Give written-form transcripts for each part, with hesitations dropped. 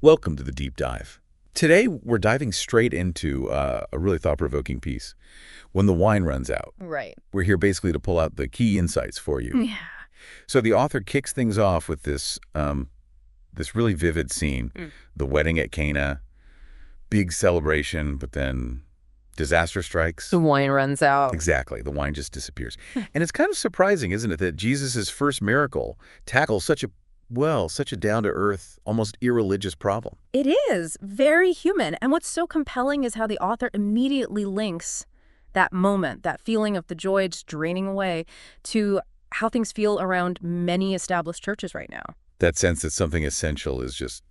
Welcome to the Deep Dive. Today, we're diving straight into a really thought-provoking piece, When the Wine Runs Out. Right. We're here basically to pull out the key insights for you. Yeah. So the author kicks things off with this really vivid scene, the wedding at Cana, big celebration, but then disaster strikes. The wine runs out. Exactly. The wine just disappears. And it's kind of surprising, isn't it, that Jesus' first miracle tackles such a down-to-earth, almost irreligious problem. It is very human. And what's so compelling is how the author immediately links that moment, that feeling of the joy just draining away, to how things feel around many established churches right now. That sense that something essential is just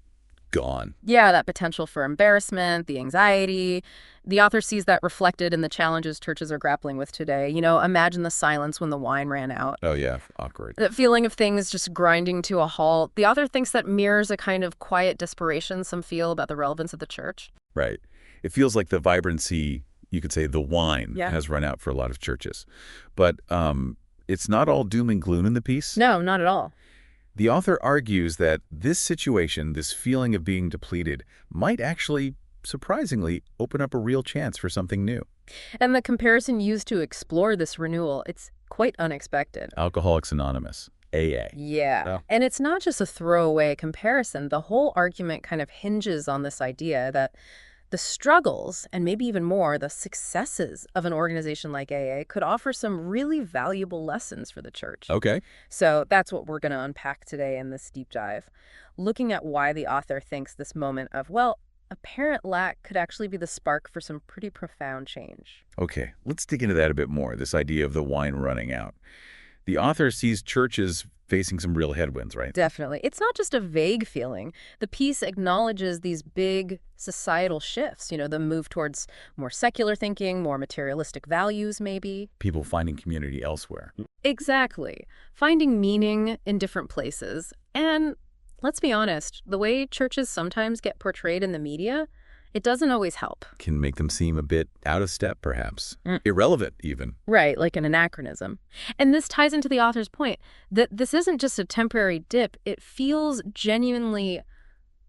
gone. Yeah, that potential for embarrassment, the anxiety. The author sees that reflected in the challenges churches are grappling with today. Imagine the silence when the wine ran out. Oh, yeah, awkward. That feeling of things just grinding to a halt. The author thinks that mirrors a kind of quiet desperation some feel about the relevance of the church. Right. It feels like the vibrancy, you could say the wine, has run out for a lot of churches. But it's not all doom and gloom in the piece. No, not at all. The author argues that this situation, this feeling of being depleted, might actually, surprisingly, open up a real chance for something new. And the comparison used to explore this renewal, it's quite unexpected. Alcoholics Anonymous, AA. Yeah. Oh. And it's not just a throwaway comparison. The whole argument kind of hinges on this idea that the struggles, and maybe even more, the successes of an organization like AA could offer some really valuable lessons for the church. Okay. So that's what we're going to unpack today in this deep dive, looking at why the author thinks this moment of, apparent lack could actually be the spark for some pretty profound change. Okay, let's dig into that a bit more, this idea of the wine running out. The author sees churches facing some real headwinds, right? Definitely. It's not just a vague feeling. The piece acknowledges these big societal shifts, the move towards more secular thinking, more materialistic values, maybe. People finding community elsewhere. Exactly. Finding meaning in different places. And let's be honest, the way churches sometimes get portrayed in the media, it doesn't always help. Can make them seem a bit out of step, perhaps. Irrelevant, even. Right, like an anachronism. And this ties into the author's point that this isn't just a temporary dip. It feels genuinely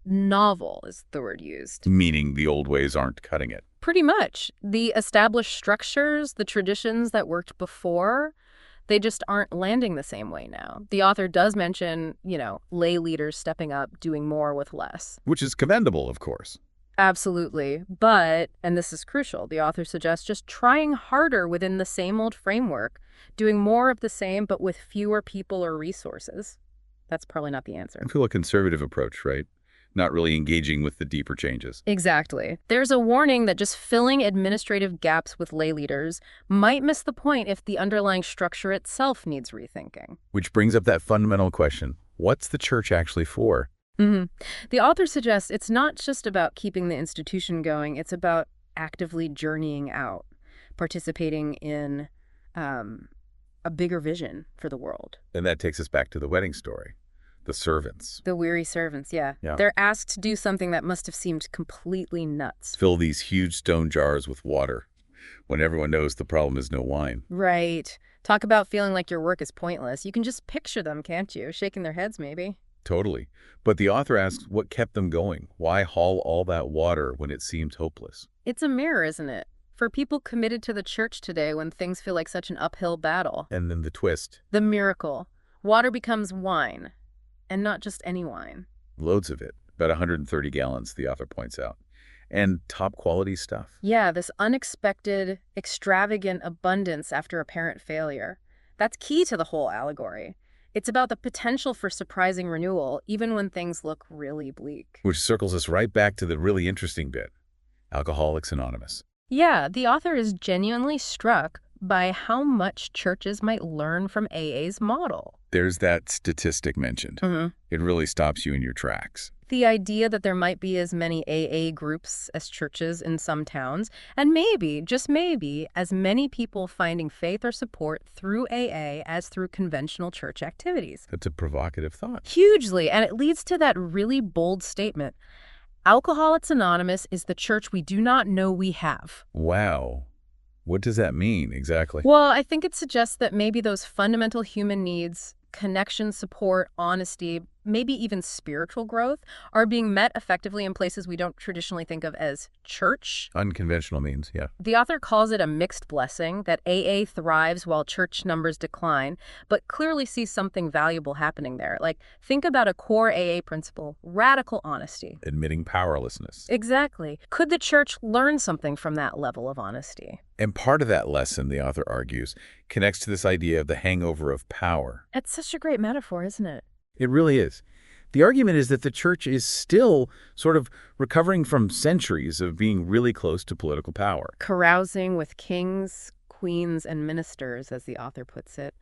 novel, is the word used. Meaning the old ways aren't cutting it. Pretty much. The established structures, the traditions that worked before, they just aren't landing the same way now. The author does mention, lay leaders stepping up, doing more with less. Which is commendable, of course. Absolutely. But, and this is crucial, the author suggests just trying harder within the same old framework, doing more of the same but with fewer people or resources. That's probably not the answer. I feel a conservative approach, right? Not really engaging with the deeper changes. Exactly. There's a warning that just filling administrative gaps with lay leaders might miss the point if the underlying structure itself needs rethinking. Which brings up that fundamental question. What's the church actually for? The author suggests it's not just about keeping the institution going, it's about actively journeying out, participating in a bigger vision for the world. And that takes us back to the wedding story. The servants. The weary servants, yeah. They're asked to do something that must have seemed completely nuts. Fill these huge stone jars with water when everyone knows the problem is no wine. Right. Talk about feeling like your work is pointless. You can just picture them, can't you? Shaking their heads, maybe. Totally. But the author asks what kept them going. Why haul all that water when it seemed hopeless? It's a mirror, isn't it? For people committed to the church today when things feel like such an uphill battle. And then the twist. The miracle. Water becomes wine. And not just any wine. Loads of it. About 130 gallons, the author points out. And top quality stuff. Yeah, this unexpected, extravagant abundance after apparent failure. That's key to the whole allegory. It's about the potential for surprising renewal, even when things look really bleak. Which circles us right back to the really interesting bit. Alcoholics Anonymous. Yeah, the author is genuinely struck by how much churches might learn from AA's model. There's that statistic mentioned. It really stops you in your tracks. The idea that there might be as many AA groups as churches in some towns, and maybe, just maybe, as many people finding faith or support through AA as through conventional church activities. That's a provocative thought. Hugely, and it leads to that really bold statement. Alcoholics Anonymous is the church we do not know we have. Wow. What does that mean exactly? Well, I think it suggests that maybe those fundamental human needs, connection, support, honesty, maybe even spiritual growth, are being met effectively in places we don't traditionally think of as church. Unconventional means, yeah. The author calls it a mixed blessing, that AA thrives while church numbers decline, but clearly sees something valuable happening there. Like, think about a core AA principle, radical honesty. Admitting powerlessness. Exactly. Could the church learn something from that level of honesty? And part of that lesson, the author argues, connects to this idea of the hangover of power. That's such a great metaphor, isn't it? It really is. The argument is that the church is still sort of recovering from centuries of being really close to political power. Carousing with kings, queens, and ministers, as the author puts it.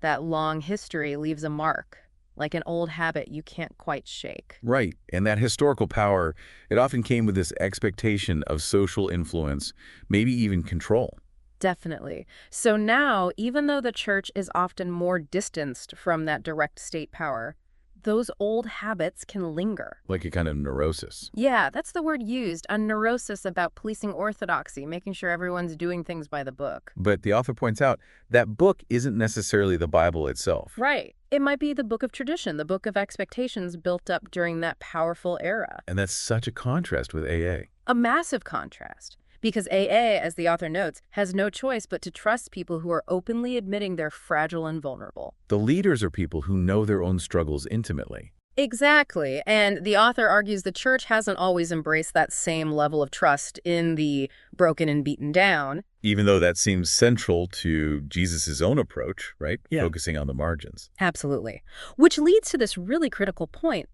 That long history leaves a mark, like an old habit you can't quite shake. Right. And that historical power, it often came with this expectation of social influence, maybe even control. Definitely. So now, even though the church is often more distanced from that direct state power, those old habits can linger. Like a kind of neurosis. Yeah, that's the word used, a neurosis about policing orthodoxy, making sure everyone's doing things by the book. But the author points out that book isn't necessarily the Bible itself. Right. It might be the book of tradition, the book of expectations built up during that powerful era. And that's such a contrast with AA. A massive contrast. Because AA, as the author notes, has no choice but to trust people who are openly admitting they're fragile and vulnerable. The leaders are people who know their own struggles intimately. Exactly. And the author argues the church hasn't always embraced that same level of trust in the broken and beaten down. Even though that seems central to Jesus' own approach, right? Yeah. Focusing on the margins. Absolutely. Which leads to this really critical point.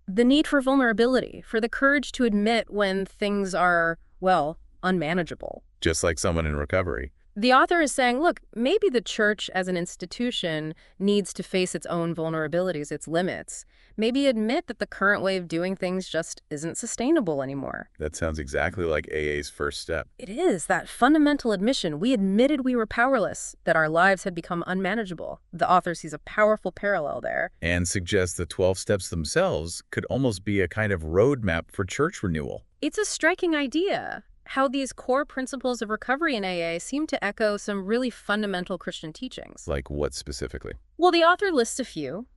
The need for vulnerability, for the courage to admit when things are, well, unmanageable. Just like someone in recovery. The author is saying, look, maybe the church as an institution needs to face its own vulnerabilities, its limits. Maybe admit that the current way of doing things just isn't sustainable anymore. That sounds exactly like AA's first step. It is, that fundamental admission. We admitted we were powerless, that our lives had become unmanageable. The author sees a powerful parallel there. And suggests the 12 steps themselves could almost be a kind of roadmap for church renewal. It's a striking idea. How these core principles of recovery in AA seem to echo some really fundamental Christian teachings. Like what specifically? Well, the author lists a few.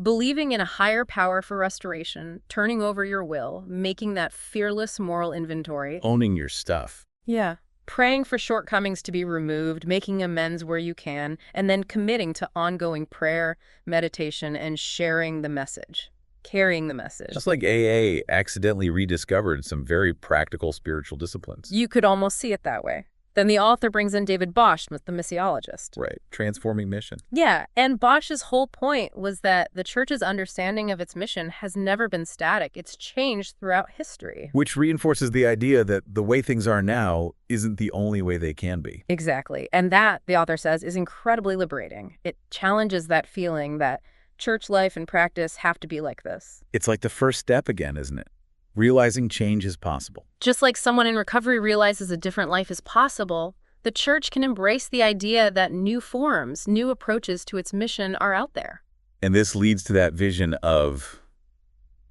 Believing in a higher power for restoration, turning over your will, making that fearless moral inventory. Owning your stuff. Yeah. Praying for shortcomings to be removed, making amends where you can, and then committing to ongoing prayer, meditation, and sharing the message. Carrying the message. Just like AA accidentally rediscovered some very practical spiritual disciplines. You could almost see it that way. Then the author brings in David Bosch, the missiologist. Right. Transforming mission. Yeah, and Bosch's whole point was that the church's understanding of its mission has never been static. It's changed throughout history. Which reinforces the idea that the way things are now isn't the only way they can be. Exactly. And that, the author says, is incredibly liberating. It challenges that feeling that church life and practice have to be like this. It's like the first step again, isn't it? Realizing change is possible. Just like someone in recovery realizes a different life is possible, the church can embrace the idea that new forms, new approaches to its mission are out there. And this leads to that vision of,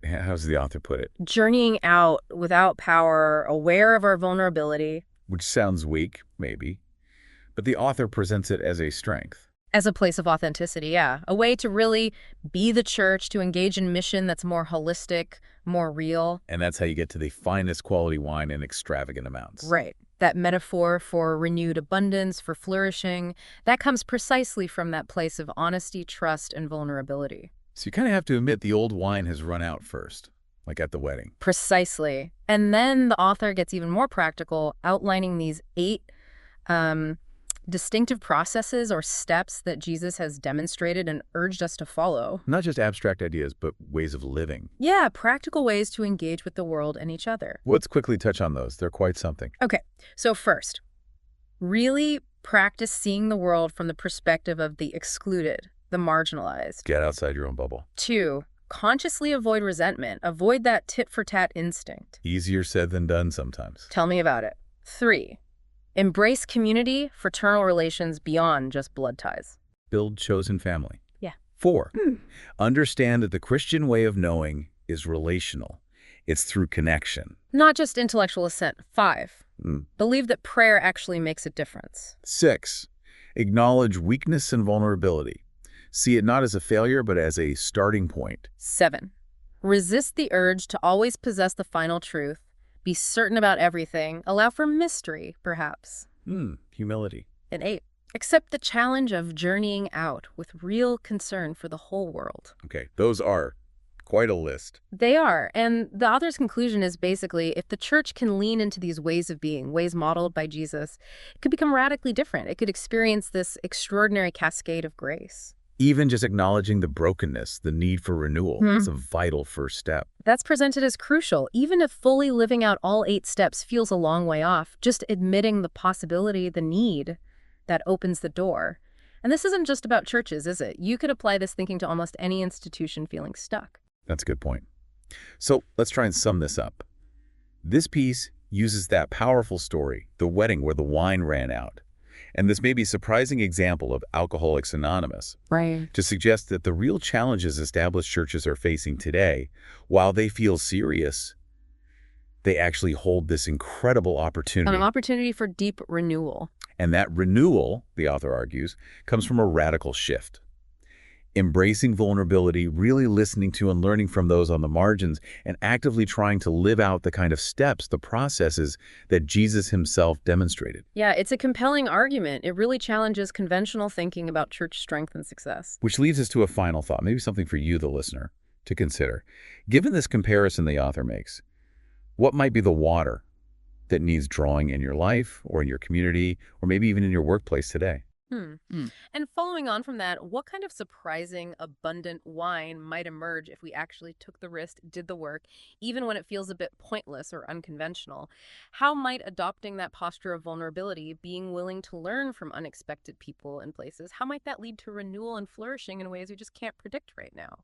how does the author put it? Journeying out without power, aware of our vulnerability. Which sounds weak, maybe, but the author presents it as a strength. As a place of authenticity, yeah. A way to really be the church, to engage in mission that's more holistic, more real. And that's how you get to the finest quality wine in extravagant amounts. Right. That metaphor for renewed abundance, for flourishing, that comes precisely from that place of honesty, trust, and vulnerability. So you kind of have to admit the old wine has run out first, like at the wedding. Precisely. And then the author gets even more practical, outlining these 8 distinctive processes or steps that Jesus has demonstrated and urged us to follow. Not just abstract ideas, but ways of living. Yeah, practical ways to engage with the world and each other. Let's quickly touch on those. They're quite something. Okay, so first, really practice seeing the world from the perspective of the excluded, the marginalized. Get outside your own bubble. 2, consciously avoid resentment. Avoid that tit-for-tat instinct. Easier said than done sometimes. Tell me about it. 3, embrace community, fraternal relations beyond just blood ties. Build chosen family. Yeah. 4, understand that the Christian way of knowing is relational. It's through connection. Not just intellectual assent. 5, believe that prayer actually makes a difference. 6, acknowledge weakness and vulnerability. See it not as a failure, but as a starting point. 7. Resist the urge to always possess the final truth. Be certain about everything. Allow for mystery, perhaps. Humility. And 8. Accept the challenge of journeying out with real concern for the whole world. Okay, those are quite a list. They are, and the author's conclusion is basically if the church can lean into these ways of being, ways modeled by Jesus, it could become radically different. It could experience this extraordinary cascade of grace. Even just acknowledging the brokenness, the need for renewal, is a vital first step. That's presented as crucial. Even if fully living out all 8 steps feels a long way off, just admitting the possibility, the need, that opens the door. And this isn't just about churches, is it? You could apply this thinking to almost any institution feeling stuck. That's a good point. So let's try and sum this up. This piece uses that powerful story, the wedding where the wine ran out, and this may be a surprising example of Alcoholics Anonymous, Right. to suggest that the real challenges established churches are facing today, while they feel serious, they actually hold this incredible opportunity. An opportunity for deep renewal. And that renewal, the author argues, comes from a radical shift. Embracing vulnerability, really listening to and learning from those on the margins, and actively trying to live out the kind of steps, the processes that Jesus himself demonstrated. Yeah, it's a compelling argument. It really challenges conventional thinking about church strength and success. Which leads us to a final thought, maybe something for you, the listener, to consider. Given this comparison the author makes, what might be the water that needs drawing in your life or in your community or maybe even in your workplace today? And following on from that, what kind of surprising, abundant wine might emerge if we actually took the risk, did the work, even when it feels a bit pointless or unconventional? How might adopting that posture of vulnerability, being willing to learn from unexpected people and places, how might that lead to renewal and flourishing in ways we just can't predict right now?